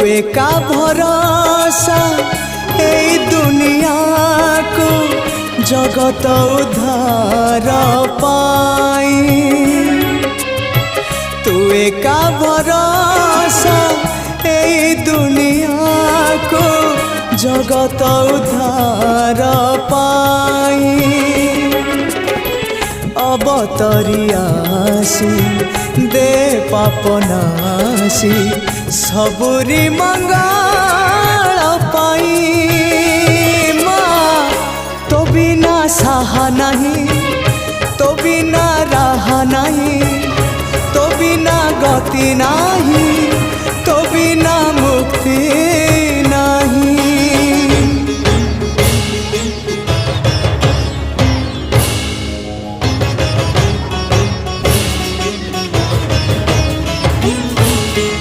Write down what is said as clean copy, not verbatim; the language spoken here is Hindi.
एका भरोसा ए दुनिया को जगत उद्धार पाई। तू एका भरोसा ए दुनिया को जगत उद्धार पाई। अवतरी आसी दे पापनासी सबुरी मंगल पाई। माँ तो बिना साहा नहीं, तो बिना राह नहीं, तो बिना गति नहीं।